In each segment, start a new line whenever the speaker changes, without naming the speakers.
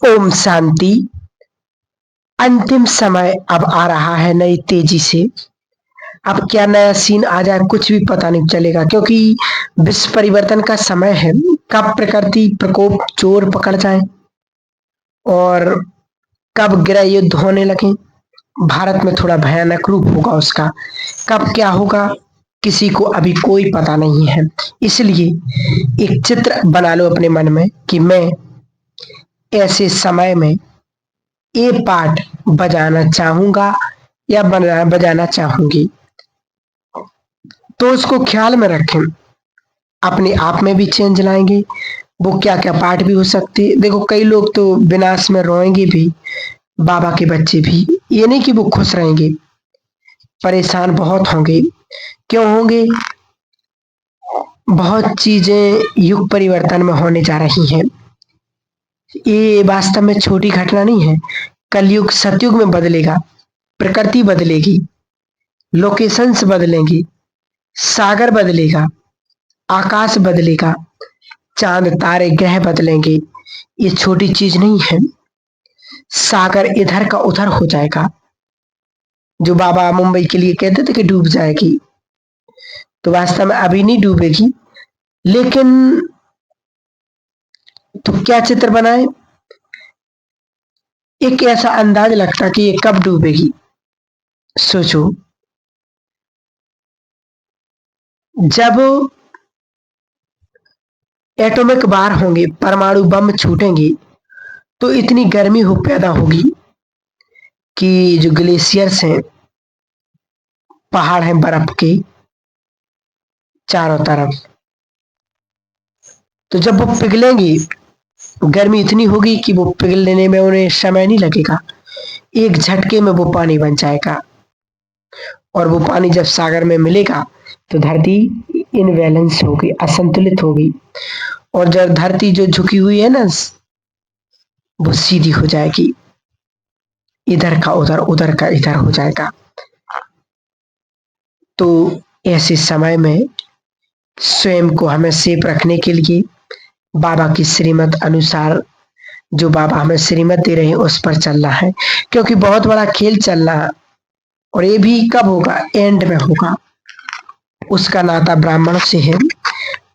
ओम शांति। अंतिम समय अब आ रहा है नई तेजी से। अब क्या नया सीन आ जाए कुछ भी पता नहीं चलेगा, क्योंकि विश्व परिवर्तन का समय है। कब प्रकृति प्रकोप जोर पकड़ जाए और कब गृह युद्ध होने लगे। भारत में थोड़ा भयानक रूप होगा उसका। कब क्या होगा किसी को अभी कोई पता नहीं है। इसलिए एक चित्र बना लो अपने मन में कि मैं ऐसे समय में ये पार्ट बजाना चाहूंगा या बजाना चाहूंगी। तो उसको ख्याल में रखें, अपने आप में भी चेंज लाएंगे। वो क्या क्या पार्ट भी हो सकती है। देखो कई लोग तो विनाश में रोएंगे भी, बाबा के बच्चे भी। ये नहीं कि वो खुश रहेंगे, परेशान बहुत होंगे। क्यों होंगे? बहुत चीजें युग परिवर्तन में होने जा रही हैं। ये वास्तव में छोटी घटना नहीं है। कलयुग सतयुग में बदलेगा, प्रकृति बदलेगी, लोकेशंस बदलेंगी, सागर बदलेगा, आकाश बदलेगा, चांद तारे ग्रह बदलेंगे। ये छोटी चीज नहीं है। सागर इधर का उधर हो जाएगा। जो बाबा मुंबई के लिए कहते थे कि डूब जाएगी, तो वास्तव में अभी नहीं डूबेगी। लेकिन तो क्या चित्र बनाए? एक ऐसा अंदाज लगता कि ये कब डूबेगी। सोचो, जब एटॉमिक वार होंगे, परमाणु बम छूटेंगे, तो इतनी गर्मी हो पैदा होगी कि जो ग्लेशियर्स हैं, पहाड़ हैं बर्फ के चारों तरफ, तो जब वो पिघलेंगी, गर्मी इतनी होगी कि वो पिघलने में उन्हें समय नहीं लगेगा। एक झटके में वो पानी बन जाएगा। और वो पानी जब सागर में मिलेगा तो धरती इनबैलेंस होगी, असंतुलित होगी। और जब धरती जो झुकी हुई है ना, वो सीधी हो जाएगी। इधर का उधर, उधर का इधर हो जाएगा। तो ऐसे समय में स्वयं को हमें सेफ रखने के लिए बाबा की श्रीमत अनुसार, जो बाबा हमें श्रीमत दे रहे हैं, उस पर चलना है। क्योंकि बहुत बड़ा खेल चलना है, और ये भी कब होगा? एंड में होगा। उसका नाता ब्राह्मण से है।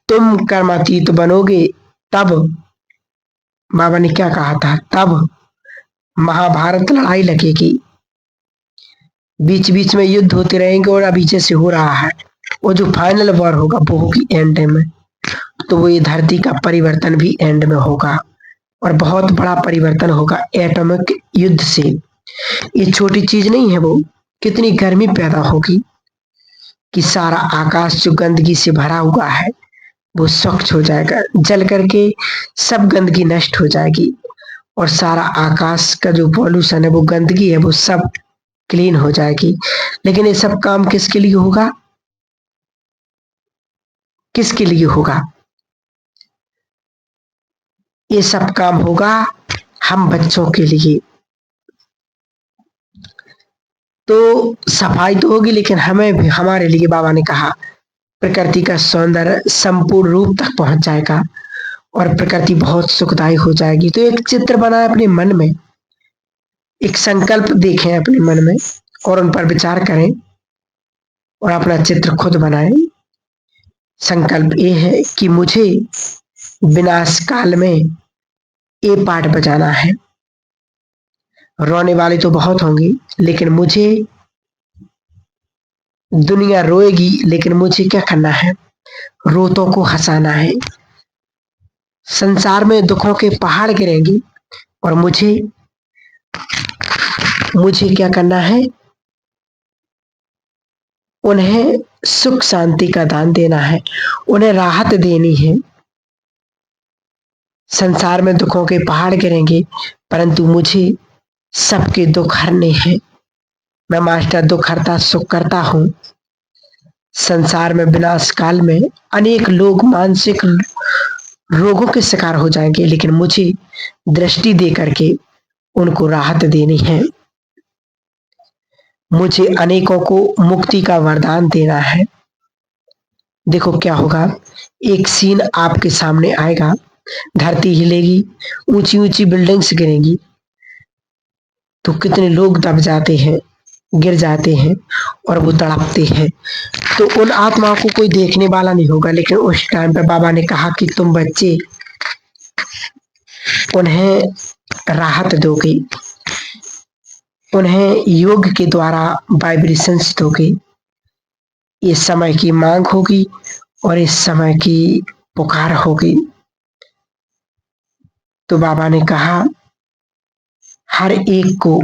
तुम कर्मातीत बनोगे तब, बाबा ने क्या कहा था, तब महाभारत लड़ाई लगेगी। बीच बीच में युद्ध होते रहेंगे, और अभी जैसे हो रहा है, वो जो फाइनल वॉर होगा वो होगी एंड में। तो वो ये धरती का परिवर्तन भी एंड में होगा, और बहुत बड़ा परिवर्तन होगा एटॉमिक युद्ध से। ये छोटी चीज नहीं है। वो कितनी गर्मी पैदा होगी कि सारा आकाश जो गंदगी से भरा हुआ है वो स्वच्छ हो जाएगा, जल करके सब गंदगी नष्ट हो जाएगी। और सारा आकाश का जो पॉल्यूशन है, वो गंदगी है, वो सब क्लीन हो जाएगी। लेकिन ये सब काम किसके लिए होगा? किसके लिए होगा? ये सब काम होगा हम बच्चों के लिए। तो सफाई तो होगी, लेकिन हमें भी, हमारे लिए बाबा ने कहा, प्रकृति का सौंदर्य संपूर्ण रूप तक पहुंच जाएगा और प्रकृति बहुत सुखदायी हो जाएगी। तो एक चित्र बनाए अपने मन में, एक संकल्प देखें अपने मन में और उन पर विचार करें और अपना चित्र खुद बनाएं। संकल्प ये है कि मुझे विनाश काल में ये पार्ट बजाना है। रोने वाले तो बहुत होंगे, लेकिन मुझे, दुनिया रोएगी, लेकिन मुझे क्या करना है? रोतों को हंसाना है। संसार में दुखों के पहाड़ गिरेंगे, और मुझे क्या करना है? उन्हें सुख शांति का दान देना है, उन्हें राहत देनी है। संसार में दुखों के पहाड़ गिरेंगे, परंतु मुझे सबके दुख हरने हैं। मैं मास्टर दुख हरता सुख करता हूं। संसार में विनाश काल में अनेक लोग मानसिक रोगों के शिकार हो जाएंगे, लेकिन मुझे दृष्टि दे करके उनको राहत देनी है। मुझे अनेकों को मुक्ति का वरदान देना है। देखो क्या होगा, एक सीन आपके सामने आएगा धरती हिलेगी, ऊंची-ऊंची बिल्डिंग्स गिरेंगी, तो कितने लोग दब जाते हैं, गिर जाते हैं और वो तड़पते हैं। तो उन आत्माओं को कोई देखने वाला नहीं होगा, लेकिन उस टाइम पे बाबा ने कहा कि तुम बच्चे उन्हें राहत दोगे, उन्हें योग के द्वारा वाइब्रेशंस दोगे। ये समय की मांग होगी और इस समय की पुकार होगी। तो बाबा ने कहा हर एक को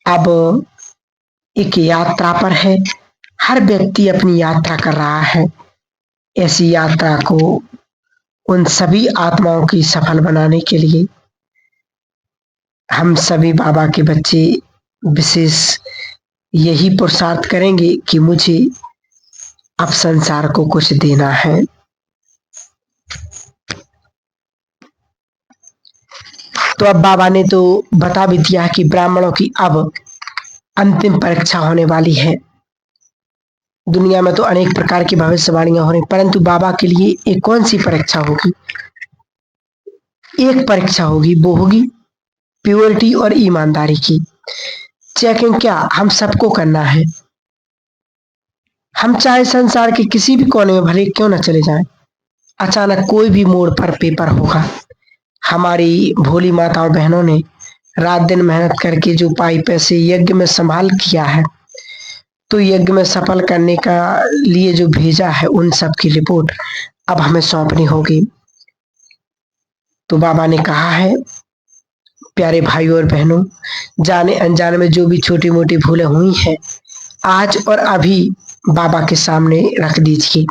अब एक यात्रा पर है, हर व्यक्ति अपनी यात्रा कर रहा है। ऐसी यात्रा को उन सभी आत्माओं की सफल बनाने के लिए हम सभी बाबा के बच्चे विशेष यही पुरुषार्थ करेंगे कि मुझे अब संसार को कुछ देना है। तो अब बाबा ने तो बता भी दिया कि ब्राह्मणों की अब अंतिम परीक्षा होने वाली है। दुनिया में तो अनेक प्रकार की भविष्यवाणियां हो रही, परंतु बाबा के लिए एक कौन सी परीक्षा होगी? एक परीक्षा होगी, वो होगी प्योरिटी और ईमानदारी की। चेकिंग क्या हम सबको करना है। हम चाहे संसार के किसी भी कोने में भले क्यों न चले जाएं, अचानक कोई भी मोड़ पर पेपर होगा। हमारी भोली माताओं बहनों ने रात दिन मेहनत करके जो पाई पैसे यज्ञ में संभाल किया है, तो यज्ञ में सफल करने का लिए जो भेजा है, उन सब की रिपोर्ट अब हमें सौंपनी होगी। तो बाबा ने कहा है प्यारे भाइयों और बहनों, जाने अनजाने में जो भी छोटी मोटी भूलें हुई हैं, आज और अभी बाबा के सामने रख दीजिए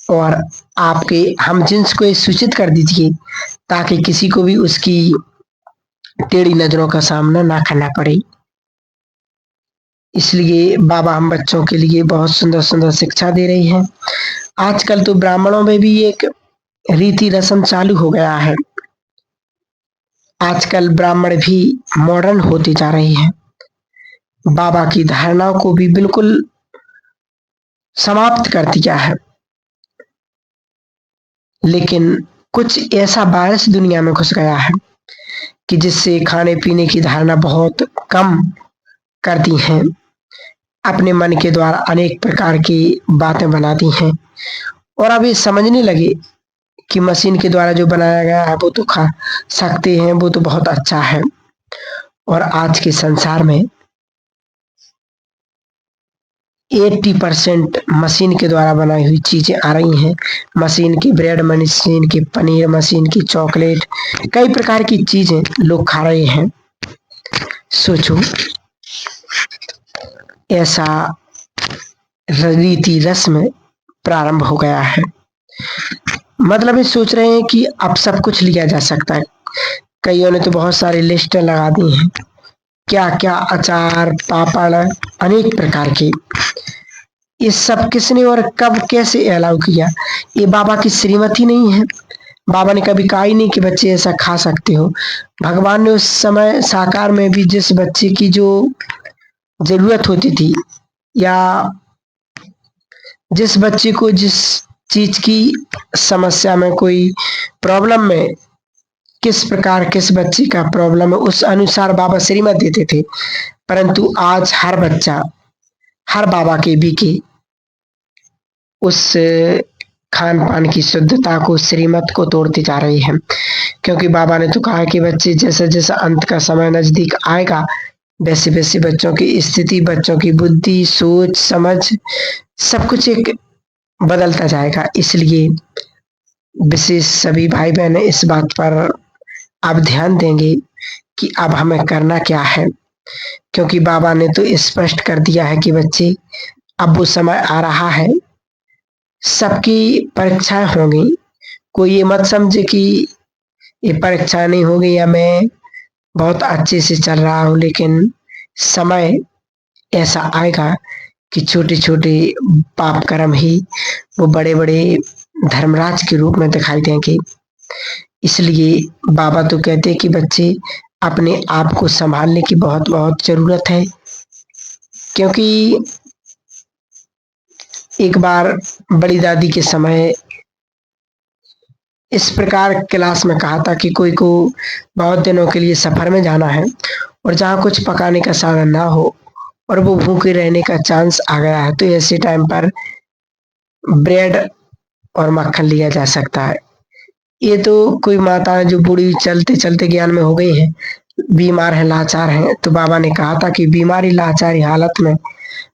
और आपके हम जिन्स को सूचित कर दीजिए, ताकि किसी को भी उसकी टेढ़ी नजरों का सामना ना करना पड़े। इसलिए बाबा हम बच्चों के लिए बहुत सुंदर सुंदर शिक्षा दे रही हैं। आजकल तो ब्राह्मणों में भी एक रीति रस्म चालू हो गया है। आजकल ब्राह्मण भी मॉडर्न होते जा रहे हैं, बाबा की धारणाओं को भी बिल्कुल समाप्त कर दिया है। लेकिन कुछ ऐसा वायरस दुनिया में घुस गया है कि जिससे खाने पीने की धारणा बहुत कम कर दी हैं, अपने मन के द्वारा अनेक प्रकार की बातें बनाती हैं और अब ये समझने लगे कि मशीन के द्वारा जो बनाया गया है वो तो खा सकते हैं, वो तो बहुत अच्छा है। और आज के संसार में 80% मशीन के द्वारा बनाई हुई चीजें आ रही हैं। मशीन की ब्रेड, मशीन की पनीर, मशीन की चॉकलेट, कई प्रकार की चीजें लोग खा रहे हैं। सोचो ऐसा रीति रस्म प्रारंभ हो गया है। मतलब ये सोच रहे हैं कि अब सब कुछ लिया जा सकता है। कईयों ने तो बहुत सारी लिस्ट लगा दी हैं, क्या क्या अचार, पापड़, अनेक प्रकार के। ये सब किसने और कब कैसे अलाउ किया? ये बाबा की श्रीमत ही नहीं है। बाबा ने कभी कहा ही नहीं कि बच्चे ऐसा खा सकते हो। भगवान ने उस समय साकार में भी जिस बच्चे की जो जरूरत होती थी, या जिस बच्चे को जिस चीज की समस्या में, कोई प्रॉब्लम में, किस प्रकार किस बच्चे का प्रॉब्लम है, उस अनुसार बाबा श्रीमत देते थे। परंतु आज हर बच्चा हर बाबा के भी के उस खान पान की शुद्धता को, श्रीमत को तोड़ते जा रहे हैं। क्योंकि बाबा ने तो कहा कि बच्चे जैसे जैसे अंत का समय नजदीक आएगा, वैसे वैसे बच्चों की स्थिति, बच्चों की बुद्धि, सोच, समझ, सब कुछ एक बदलता जाएगा। इसलिए विशेष सभी भाई बहन इस बात पर अब ध्यान देंगे कि अब हमें करना क्या है। क्योंकि बाबा ने तो स्पष्ट कर दिया है कि बच्चे अब वो समय आ रहा है, सबकी परीक्षाएं होंगी। कोई ये मत समझे कि ये परीक्षा नहीं होगी या मैं बहुत अच्छे से चल रहा हूँ, लेकिन समय ऐसा आएगा कि छोटे छोटे पाप कर्म ही वो बड़े बड़े धर्मराज के रूप में दिखाई देंगे। इसलिए बाबा तो कहते हैं कि बच्चे अपने आप को संभालने की बहुत बहुत जरूरत है। क्योंकि एक बार बड़ी दादी के समय इस प्रकार क्लास में कहा था कि कोई को बहुत दिनों के लिए सफर में जाना है और जहाँ कुछ पकाने का साधन ना हो और वो भूखे रहने का चांस आ गया है, तो ऐसे टाइम पर ब्रेड और मक्खन लिया जा सकता है। ये तो कोई माता है जो बूढ़ी चलते चलते ज्ञान में हो गई है, बीमार है, लाचार है, तो बाबा ने कहा था कि बीमारी लाचारी हालत में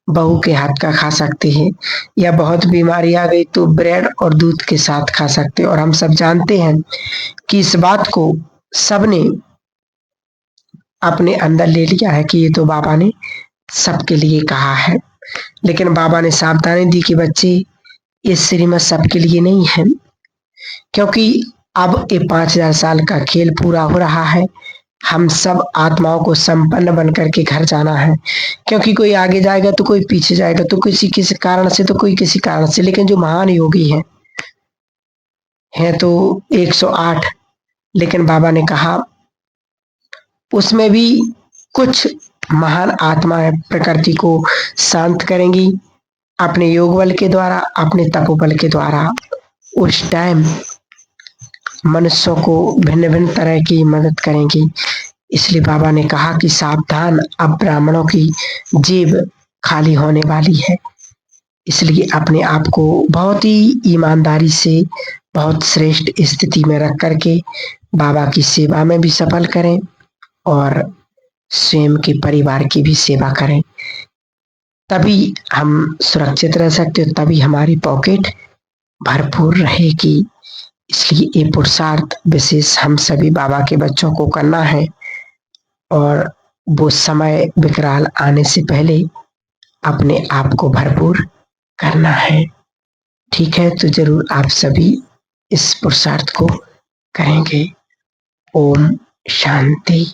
बहू के हाथ का खा सकते हैं, या बहुत बीमारी आ गई तो ब्रेड और दूध के साथ खा सकते हैं। और हम सब जानते हैं कि इस बात को सबने अपने अंदर ले लिया है कि ये तो बाबा ने सबके लिए कहा है। लेकिन बाबा ने सावधानी दी कि बच्चे, ये श्रीमत सबके लिए नहीं है, क्योंकि अब ये 5000 साल का खेल पूरा हो रहा है। हम सब आत्माओं को संपन्न बन करके घर जाना है, क्योंकि कोई आगे जाएगा तो कोई पीछे जाएगा, तो किसी किसी कारण से तो कोई किसी कारण से, लेकिन जो महान योगी हैं तो 108, लेकिन बाबा ने कहा उसमें भी कुछ महान आत्माएं प्रकृति को शांत करेंगी अपने योग बल के द्वारा, अपने तपोबल के द्वारा। उस टाइम मनुष्यों को भिन्न भिन्न तरह की मदद करेंगी। इसलिए बाबा ने कहा कि सावधान, अब ब्राह्मणों की जेब खाली होने वाली है। इसलिए अपने आप को बहुत ही ईमानदारी से, बहुत श्रेष्ठ स्थिति में रख करके बाबा की सेवा में भी सफल करें और स्वयं के परिवार की भी सेवा करें। तभी हम सुरक्षित रह सकते हो, तभी हमारी पॉकेट भरपूर रहेगी। इसलिए ये पुरुषार्थ विशेष हम सभी बाबा के बच्चों को करना है और वो समय विकराल आने से पहले अपने आप को भरपूर करना है। ठीक है, तो जरूर आप सभी इस पुरुषार्थ को करेंगे। ओम शांति।